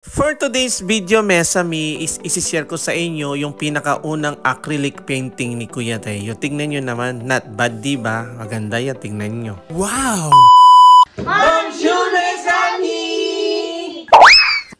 For today's video, Mesami, isi-share ko sa inyo yung pinakaunang acrylic painting ni Kuya Teo. Tingnan nyo naman, not bad, diba? Maganda yan, tingnan nyo. Wow!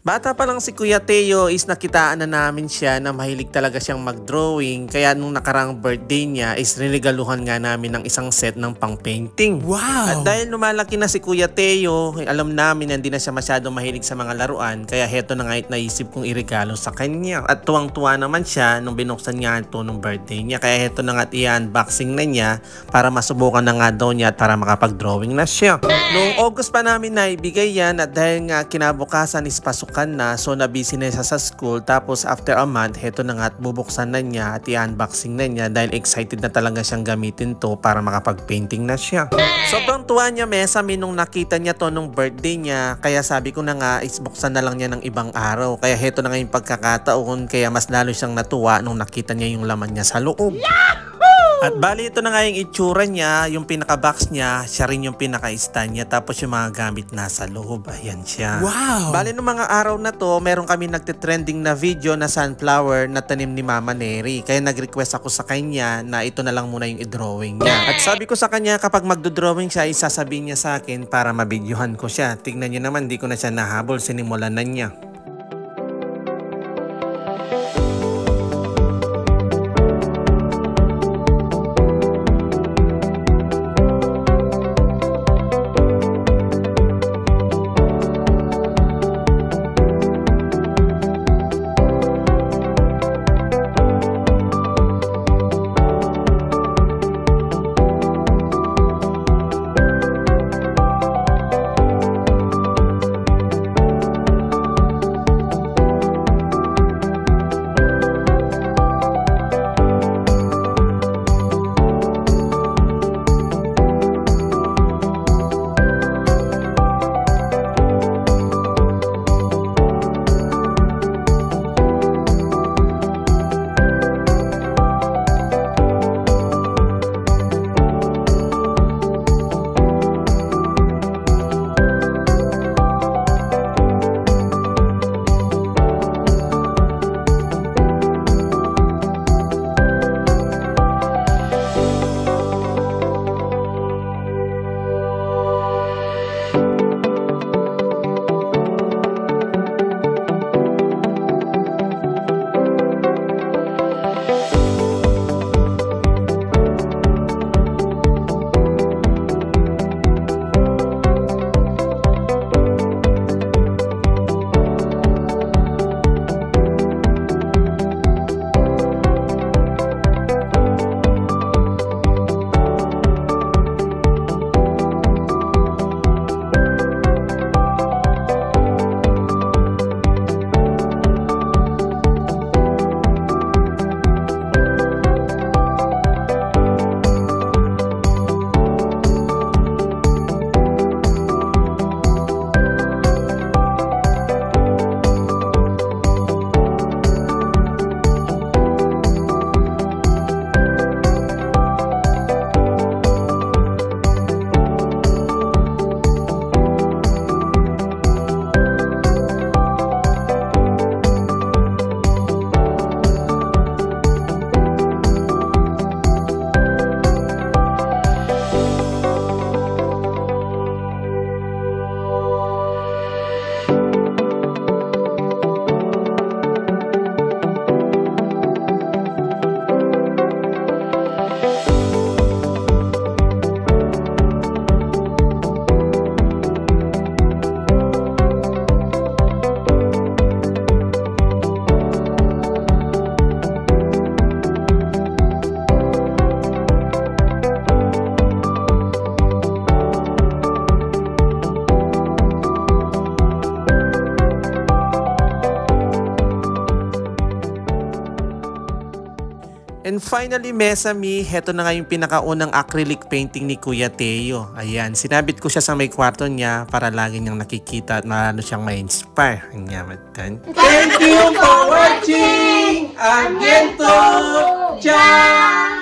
Bata pa lang si Kuya Teo is nakitaan na namin siya na mahilig talaga siyang mag-drawing. Kaya nung nakarang birthday niya is rinigaluhan nga namin ng isang set ng pang-painting. Wow! At dahil lumalaki na si Kuya Teo, alam namin na hindi na siya masyadong mahilig sa mga laruan. Kaya heto na nga naisip kong irigalo sa kanya. At tuwang-tuwa naman siya nung binuksan niya ito nung birthday niya. Kaya heto na nga i-unboxing na niya para masubukan na nga daw niya at para makapag-drawing na siya. Noong August pa namin na ibigay yan at dahil nga kinabukasan is pasukan na, so na-busy na siya sa school. Tapos after a month, heto na nga at bubuksan na niya at i-unboxing na niya dahil excited na talaga siyang gamitin to para makapag-painting na siya. Sobrang tuwa niya, Mesami, nung nakita niya to nung birthday niya. Kaya sabi ko na nga, isbuksan na lang niya ng ibang araw. Kaya heto na nga yung pagkakataon, kaya mas lalo siyang natuwa nung nakita niya yung laman niya sa loob. At bali ito na nga yung itsura niya, yung pinaka-box niya, siya rin yung pinaka-stand niya, tapos yung mga gamit nasa loob, ayan siya. Wow! Bali nung mga araw na to, meron kami nagtitrending na video na sunflower na tanim ni Mama Neri. Kaya nag-request ako sa kanya na ito na lang muna yung i-drawing niya. At sabi ko sa kanya, kapag magdo-drawing siya, isasabihin niya sa akin para mabidyohan ko siya. Tignan niyo naman, di ko na siya nahabol, sinimulan na niya. And finally, Mesami, heto na nga yung pinakaunang acrylic painting ni Kuya Teo. Ayan, sinabit ko siya sa may kwarto niya para lagi niyang nakikita at marano siyang ma-inspire. Thank you for watching! Again to! Ciao!